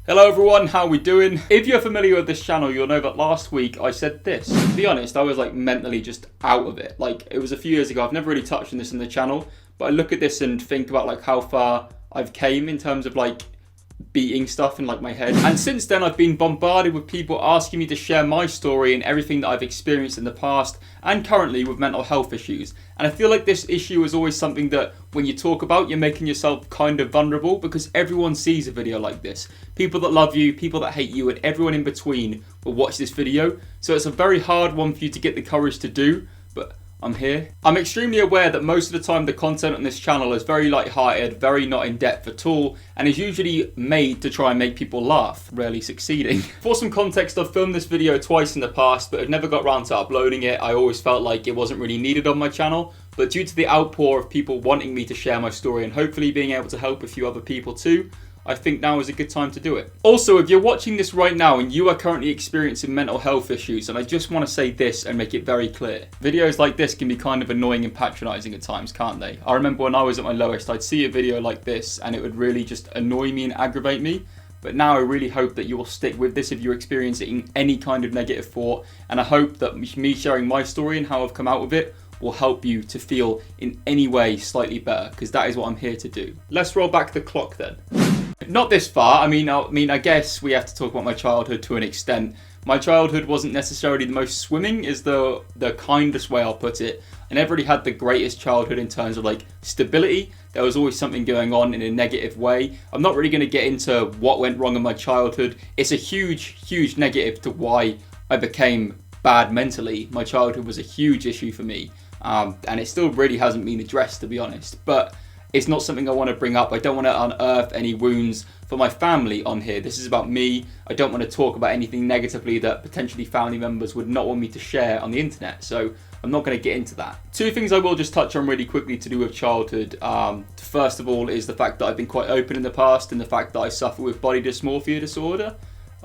Hello everyone, how we doing? If you're familiar with this channel, you'll know that last week I said this. To be honest, I was like mentally just out of it. Like it was a few years ago, I've never really touched on this in the channel, but I look at this and think about like how far I've came in terms of like beating stuff in like my head. And since then I've been bombarded with people asking me to share my story and everything that I've experienced in the past and currently with mental health issues. And I feel like this issue is always something that when you talk about, you're making yourself kind of vulnerable because everyone sees a video like this. People that love you, people that hate you, and everyone in between will watch this video. So it's a very hard one for you to get the courage to do, but I'm here. I'm extremely aware that most of the time the content on this channel is very light-hearted, very not in depth at all, and is usually made to try and make people laugh, rarely succeeding. For some context, I've filmed this video twice in the past, but I've never got around to uploading it. I always felt like it wasn't really needed on my channel, but due to the outpour of people wanting me to share my story and hopefully being able to help a few other people too, I think now is a good time to do it. Also, if you're watching this right now and you are currently experiencing mental health issues, and I just want to say this and make it very clear. Videos like this can be kind of annoying and patronizing at times, can't they? I remember when I was at my lowest, I'd see a video like this and it would really just annoy me and aggravate me. But now I really hope that you will stick with this if you're experiencing any kind of negative thought. And I hope that me sharing my story and how I've come out with it will help you to feel in any way slightly better, because that is what I'm here to do. Let's roll back the clock then. Not this far. I mean, I guess we have to talk about my childhood to an extent. My childhood wasn't necessarily the most swimming, is the kindest way I'll put it. I never really had the greatest childhood in terms of like stability. There was always something going on in a negative way. I'm not really going to get into what went wrong in my childhood. It's a huge negative to why I became bad mentally. My childhood was a huge issue for me, and it still really hasn't been addressed, to be honest. But it's not something I want to bring up. I don't want to unearth any wounds for my family on here. This is about me. I don't want to talk about anything negatively that potentially family members would not want me to share on the internet. So I'm not going to get into that. Two things I will just touch on really quickly to do with childhood. First of all is the fact that I've been quite open in the past, and the fact that I suffer with body dysmorphia disorder.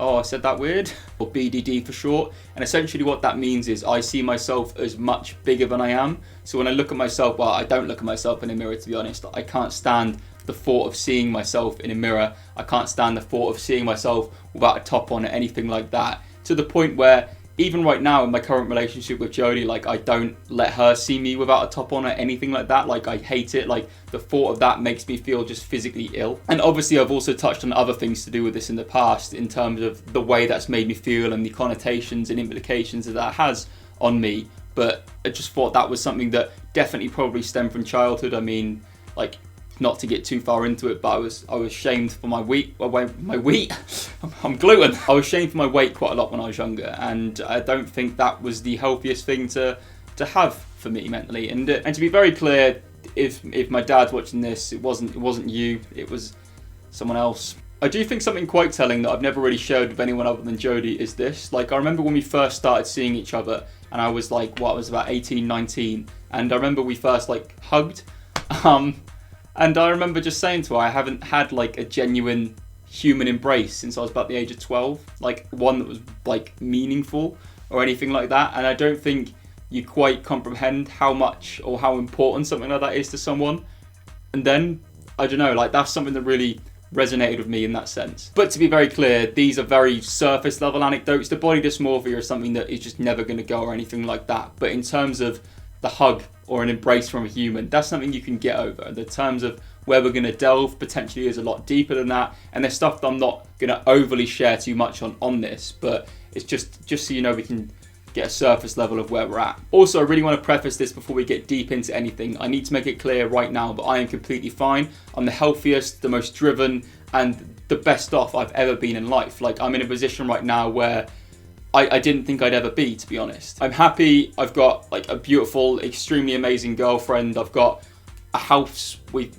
Oh, I said that weird. Or BDD for short. And essentially what that means is I see myself as much bigger than I am. So when I look at myself, well, I don't look at myself in a mirror, to be honest. I can't stand the thought of seeing myself in a mirror. I can't stand the thought of seeing myself without a top on or anything like that. To the point where even right now in my current relationship with Jodie, like I don't let her see me without a top on or anything like that. Like I hate it. Like the thought of that makes me feel just physically ill. And obviously I've also touched on other things to do with this in the past in terms of the way that's made me feel and the connotations and implications that has on me. But I just thought that was something that definitely probably stemmed from childhood. I mean, like, not to get too far into it, but I was shamed for my weight. I'm gluten. I was shamed for my weight quite a lot when I was younger, and I don't think that was the healthiest thing to have for me mentally. And to be very clear, if my dad's watching this, it wasn't you, it was someone else. I do think something quite telling that I've never really shared with anyone other than Jodie is this. Like, I remember when we first started seeing each other, and I was like, I was about 18, 19, and I remember we first like hugged. And I remember just saying to her, I haven't had like a genuine human embrace since I was about the age of 12, like one that was like meaningful or anything like that. And I don't think you quite comprehend how much or how important something like that is to someone. And then, I don't know, like that's something that really resonated with me in that sense. But to be very clear, these are very surface level anecdotes. The body dysmorphia is something that is just never going to go or anything like that. But in terms of the hug or an embrace from a human, that's something you can get over. The terms of where we're going to delve potentially is a lot deeper than that, and there's stuff that I'm not going to overly share too much on this, but it's just so you know we can get a surface level of where we're at. Also, I really want to preface this before we get deep into anything. I need to make it clear right now that I am completely fine. I'm the healthiest, the most driven, and the best off I've ever been in life. Like, I'm in a position right now where I didn't think I'd ever be, to be honest. I'm happy. I've got like a beautiful, extremely amazing girlfriend. I've got a house, we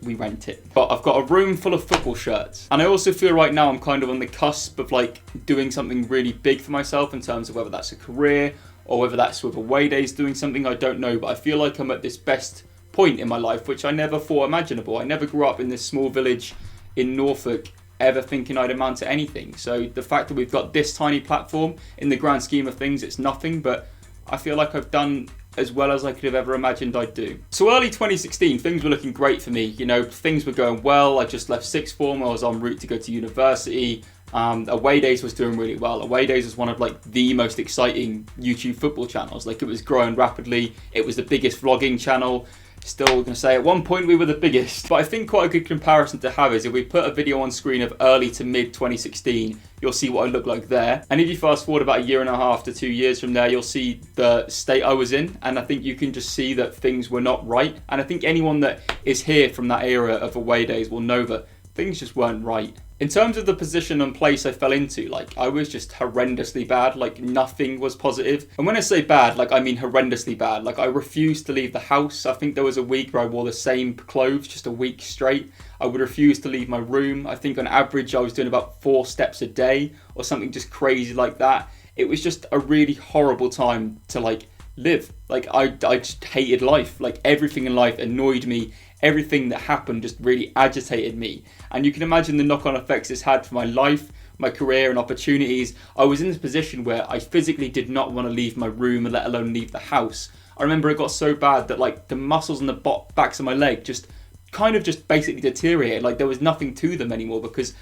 rent it. But I've got a room full of football shirts. And I also feel right now I'm kind of on the cusp of like doing something really big for myself in terms of whether that's a career or whether that's with AwayDays doing something, I don't know. But I feel like I'm at this best point in my life, which I never thought imaginable. I never grew up in this small village in Norfolk ever thinking I'd amount to anything. So the fact that we've got this tiny platform, in the grand scheme of things, it's nothing, but I feel like I've done as well as I could have ever imagined I'd do. So early 2016, things were looking great for me. You know, things were going well. I just left sixth form. I was en route to go to university. AwayDays was doing really well. AwayDays was one of like the most exciting YouTube football channels. Like, it was growing rapidly. It was the biggest vlogging channel. Still going to say at one point we were the biggest. But I think quite a good comparison to have is if we put a video on screen of early to mid 2016, you'll see what I look like there. And if you fast forward about a year and a half to 2 years from there, you'll see the state I was in. And I think you can just see that things were not right. And I think anyone that is here from that era of AwayDays will know that things just weren't right. In terms of the position and place I fell into, like, I was just horrendously bad. Like, nothing was positive. And when I say bad, like, I mean horrendously bad. Like, I refused to leave the house. I think there was a week where I wore the same clothes just a week straight. I would refuse to leave my room. I think on average I was doing about 4 steps a day or something just crazy like that. It was just a really horrible time to, like, live. Like, I just hated life. Like, everything in life annoyed me. Everything that happened just really agitated me. And you can imagine the knock-on effects this had for my life, my career and opportunities. I was in this position where I physically did not want to leave my room, let alone leave the house. I remember it got so bad that like the muscles on the backs of my leg just basically deteriorated. Like, there was nothing to them anymore because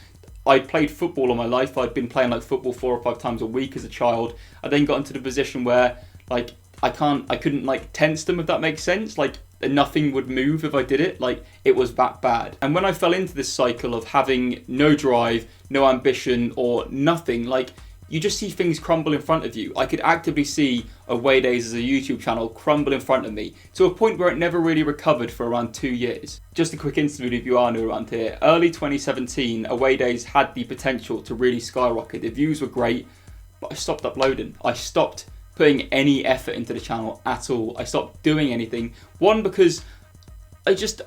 I'd played football all my life. I'd been playing like football 4 or 5 times a week as a child. I then got into the position where like I couldn't like tense them, if that makes sense. Like, nothing would move if I did it. Like, it was that bad. And when I fell into this cycle of having no drive, no ambition or nothing, like, you just see things crumble in front of you. I could actively see AwayDays as a YouTube channel crumble in front of me to a point where it never really recovered for around 2 years. Just a quick interlude if you are new around here. Early 2017, AwayDays had the potential to really skyrocket. The views were great, but I stopped uploading. I stopped putting any effort into the channel at all. I stopped doing anything. One, because I just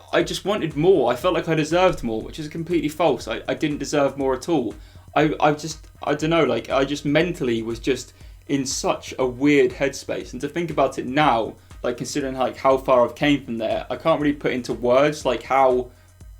wanted more. I felt like I deserved more, which is completely false. I didn't deserve more at all. I don't know, like, I just mentally was just in such a weird headspace. And to think about it now, like, considering like how far I've came from there, I can't really put into words like how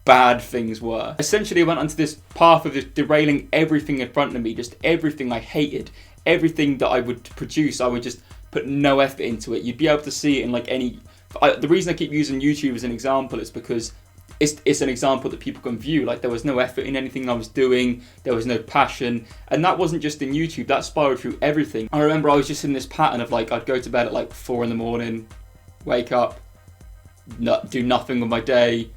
bad things were. Essentially, I went onto this path of just derailing everything in front of me, just everything I hated. Everything that I would produce, I would just put no effort into it. You'd be able to see it in like any... the reason I keep using YouTube as an example is because it's an example that people can view. Like, there was no effort in anything I was doing. There was no passion. And that wasn't just in YouTube. That spiraled through everything. I remember I was just in this pattern of like, I'd go to bed at like 4 in the morning, wake up, do nothing with my day,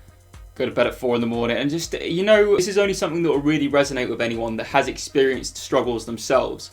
go to bed at 4 in the morning, and just, you know, this is only something that will really resonate with anyone that has experienced struggles themselves.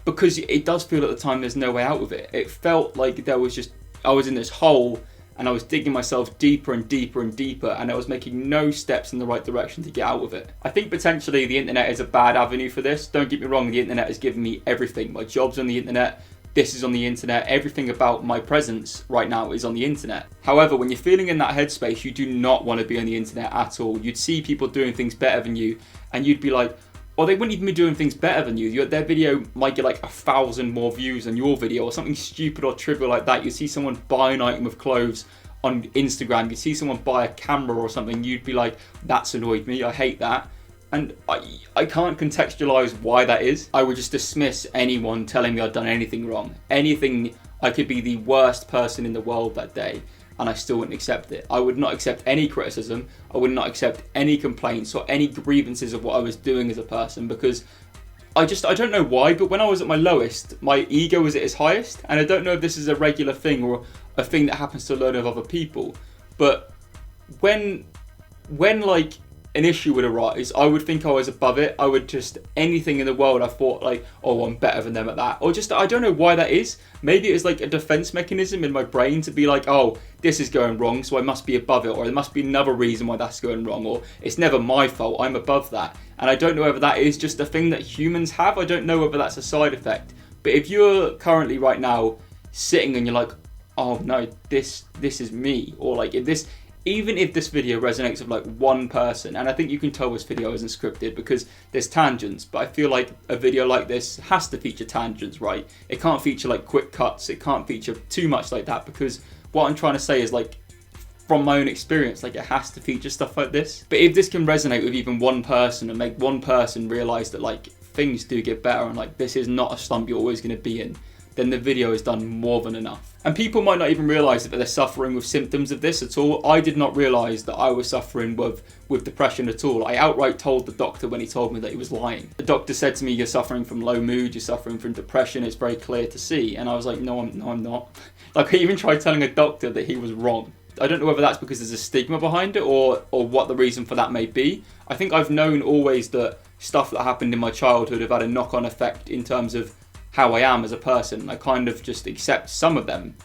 Because it does feel at the time there's no way out of it. It felt like there was just, I was in this hole and I was digging myself deeper and deeper and deeper, and I was making no steps in the right direction to get out of it. I think potentially the internet is a bad avenue for this. Don't get me wrong, the internet has given me everything. My job's on the internet, this is on the internet, everything about my presence right now is on the internet. However, when you're feeling in that headspace, you do not want to be on the internet at all. You'd see people doing things better than you, and you'd be like, or they wouldn't even be doing things better than you. Their video might get like 1,000 more views than your video, or something stupid or trivial like that. You'd see someone buy an item of clothes on Instagram. You'd see someone buy a camera or something. You'd be like, that's annoyed me. I hate that. And I can't contextualize why that is. I would just dismiss anyone telling me I'd done anything wrong. Anything, I could be the worst person in the world that day, and I still wouldn't accept it. I would not accept any criticism. I would not accept any complaints or any grievances of what I was doing as a person, because I don't know why, but when I was at my lowest, my ego was at its highest. And I don't know if this is a regular thing or a thing that happens to a load of other people, but when like an issue would arise, I would think I was above it. I would just, anything in the world, I thought like, oh, I'm better than them at that. Or just, I don't know why that is. Maybe it's like a defense mechanism in my brain to be like, oh, this is going wrong, so I must be above it. Or there must be another reason why that's going wrong. Or it's never my fault, I'm above that. And I don't know whether that is just a thing that humans have. I don't know whether that's a side effect. But if you're currently right now sitting and you're like, oh no, this is me. Or like, even if this video resonates with like one person, and I think you can tell this video isn't scripted because there's tangents, but I feel like a video like this has to feature tangents, right? It can't feature like quick cuts, it can't feature too much like that, because what I'm trying to say is like, from my own experience, like it has to feature stuff like this. But if this can resonate with even one person and make one person realise that like things do get better and like this is not a slump you're always going to be in, then the video has done more than enough. And people might not even realise that they're suffering with symptoms of this at all. I did not realise that I was suffering with depression at all. I outright told the doctor when he told me that he was lying. The doctor said to me, "You're suffering from low mood, you're suffering from depression, it's very clear to see." And I was like, no, I'm not. Like, I even tried telling a doctor that he was wrong. I don't know whether that's because there's a stigma behind it or what the reason for that may be. I think I've known always that stuff that happened in my childhood have had a knock-on effect in terms of how I am as a person. I kind of just accept some of them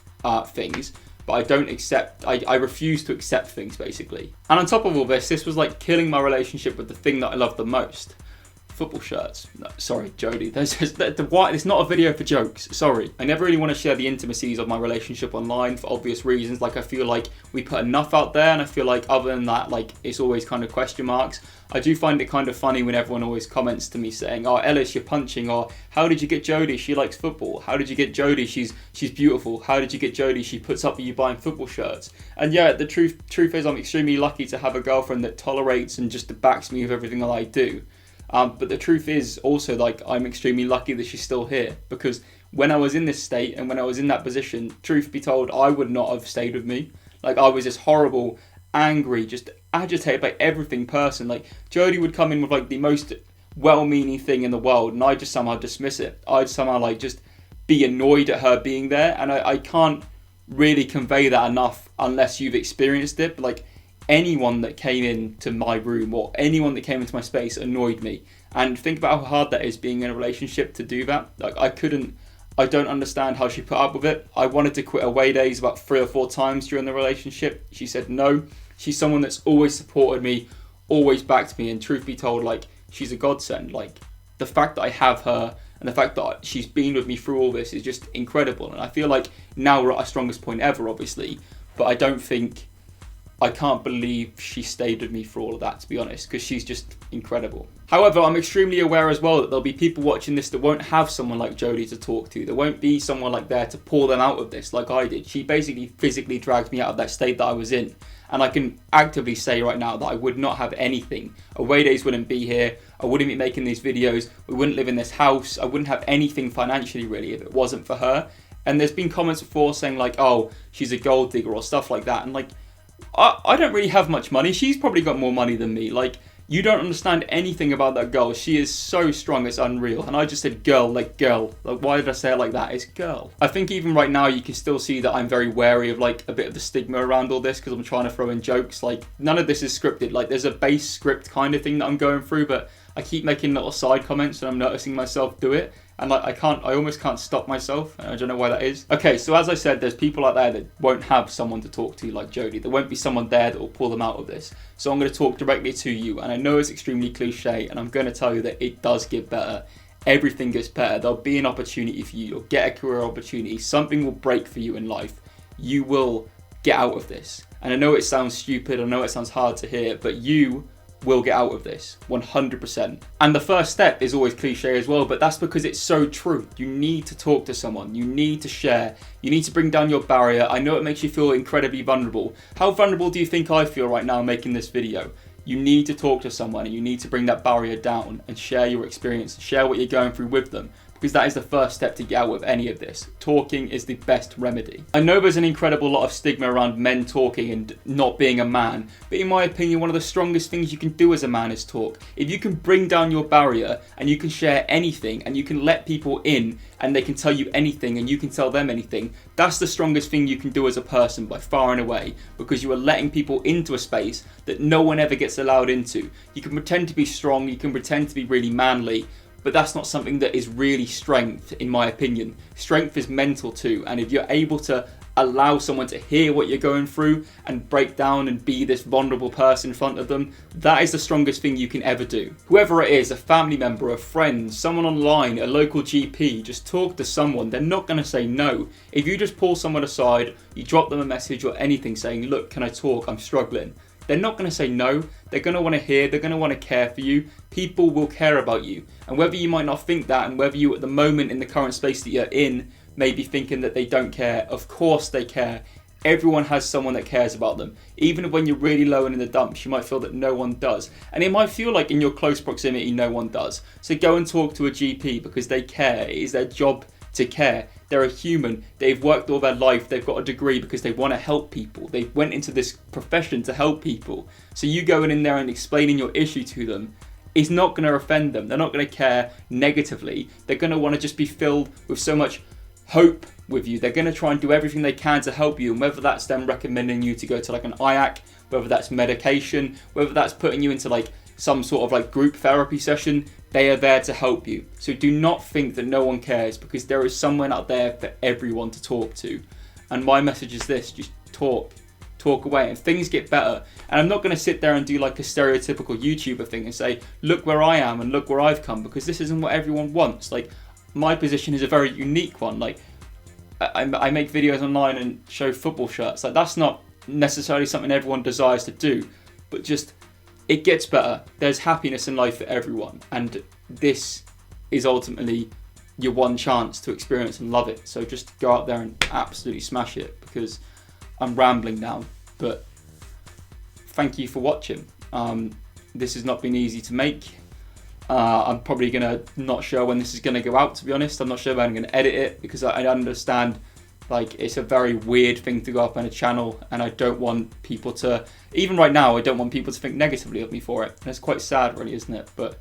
things, but I refuse to accept things, basically. And on top of all this was like killing my relationship with the thing that I love the most. Football shirts. No, sorry, Jodie. It's not a video for jokes. Sorry. I never really want to share the intimacies of my relationship online for obvious reasons. Like, I feel like we put enough out there, and I feel like other than that, like, it's always kind of question marks. I do find it kind of funny when everyone always comments to me saying, "Oh, Ellis, you're punching," or "How did you get Jodie? She likes football. How did you get Jodie? She's beautiful. How did you get Jodie? She puts up with you buying football shirts." And yeah, the truth is I'm extremely lucky to have a girlfriend that tolerates and just backs me with everything that I do. But the truth is also, like, I'm extremely lucky that she's still here, because when I was in this state and when I was in that position, truth be told, I would not have stayed with me. Like, I was this horrible, angry, just agitated by everything person. Like, Jodie would come in with like the most well-meaning thing in the world, and I just somehow dismiss it. I'd somehow like just be annoyed at her being there, and I can't really convey that enough unless you've experienced it. But like, anyone that came into my room or anyone that came into my space annoyed me. And think about how hard that is, being in a relationship, to do that. Like, I don't understand how she put up with it. I wanted to quit AwayDays about 3 or 4 times during the relationship. She said no. She's someone that's always supported me, always backed me, and truth be told, like, she's a godsend. Like, the fact that I have her and the fact that she's been with me through all this is just incredible. And I feel like now we're at our strongest point ever, obviously, but I can't believe she stayed with me for all of that, to be honest, because she's just incredible. However, I'm extremely aware as well that there'll be people watching this that won't have someone like Jodie to talk to. There won't be someone like there to pull them out of this like I did. She basically physically dragged me out of that state that I was in. And I can actively say right now that I would not have anything. AwayDays wouldn't be here. I wouldn't be making these videos. We wouldn't live in this house. I wouldn't have anything financially, really, if it wasn't for her. And there's been comments before saying like, "Oh, she's a gold digger," or stuff like that. And like, I don't really have much money. She's probably got more money than me. Like, you don't understand anything about that girl. She is so strong, it's unreal. And I just said girl, like girl. Like, why did I say it like that? It's girl. I think even right now you can still see that I'm very wary of like a bit of the stigma around all this, because I'm trying to throw in jokes. Like, none of this is scripted. Like, there's a base script kind of thing that I'm going through, but I keep making little side comments and I'm noticing myself do it. And like, I almost can't stop myself. I don't know why that is. Okay, so as I said, there's people out there that won't have someone to talk to like Jodie. There won't be someone there that will pull them out of this. So I'm going to talk directly to you. And I know it's extremely cliche, and I'm going to tell you that it does get better. Everything gets better. There'll be an opportunity for you. You'll get a career opportunity. Something will break for you in life. You will get out of this. And I know it sounds stupid. I know it sounds hard to hear, but you will get out of this 100%. And the first step is always cliche as well, but that's because it's so true. You need to talk to someone. You need to share. You need to bring down your barrier. I know it makes you feel incredibly vulnerable. How vulnerable do you think I feel right now making this video? You need to talk to someone, and you need to bring that barrier down and share your experience, share what you're going through with them, because that is the first step to get out of any of this. Talking is the best remedy. I know there's an incredible lot of stigma around men talking and not being a man, but in my opinion, one of the strongest things you can do as a man is talk. If you can bring down your barrier and you can share anything and you can let people in and they can tell you anything and you can tell them anything, that's the strongest thing you can do as a person by far and away, because you are letting people into a space that no one ever gets allowed into. You can pretend to be strong, you can pretend to be really manly, but that's not something that is really strength, in my opinion. Strength is mental too, and if you're able to allow someone to hear what you're going through and break down and be this vulnerable person in front of them, that is the strongest thing you can ever do. Whoever it is, a family member, a friend, someone online, a local GP, just talk to someone. They're not going to say no. If you just pull someone aside, you drop them a message or anything saying, "Look, can I talk? I'm struggling." They're not going to say no. They're going to want to hear. They're going to want to care for you. People will care about you. And whether you might not think that, and whether you at the moment in the current space that you're in may be thinking that they don't care, of course they care. Everyone has someone that cares about them. Even when you're really low and in the dumps, you might feel that no one does. And it might feel like in your close proximity, no one does. So go and talk to a GP, because they care. It is their job to care. They're a human. They've worked all their life. They've got a degree because they want to help people. They went into this profession to help people. So you going in there and explaining your issue to them is not going to offend them. They're not going to care negatively. They're going to want to just be filled with so much hope with you. They're going to try and do everything they can to help you. And whether that's them recommending you to go to like an IAC, whether that's medication, whether that's putting you into like some sort of like group therapy session, they are there to help you. So do not think that no one cares, because there is someone out there for everyone to talk to. And my message is this: just talk away, and things get better. And I'm not going to sit there and do like a stereotypical YouTuber thing and say, look where I am and look where I've come, because this isn't what everyone wants. Like, my position is a very unique one. Like, I make videos online and show football shirts. Like, that's not necessarily something everyone desires to do, but just, it gets better. There's happiness in life for everyone, and this is ultimately your one chance to experience and love it. So just go out there and absolutely smash it, because I'm rambling now, but thank you for watching. This has not been easy to make. I'm probably not sure when this is gonna go out, to be honest. I'm not sure if I'm gonna edit it, because I understand like it's a very weird thing to go up on a channel, and I don't want people to, even right now, I don't want people to think negatively of me for it. And it's quite sad, really, isn't it? But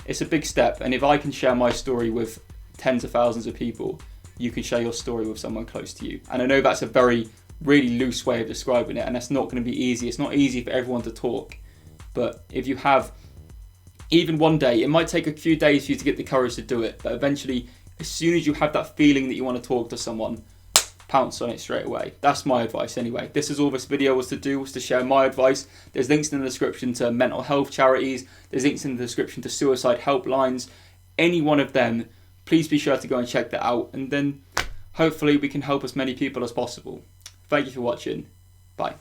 it's a big step, and if I can share my story with tens of thousands of people, you can share your story with someone close to you. And I know that's a very really loose way of describing it, and that's not going to be easy. It's not easy for everyone to talk, but if you have even one day, it might take a few days for you to get the courage to do it, but eventually, as soon as you have that feeling that you want to talk to someone, pounce on it straight away. That's my advice anyway. This is all this video was to share my advice. There's links in the description to mental health charities. There's links in the description to suicide helplines. Any one of them, please be sure to go and check that out, and then hopefully we can help as many people as possible. Thank you for watching. Bye.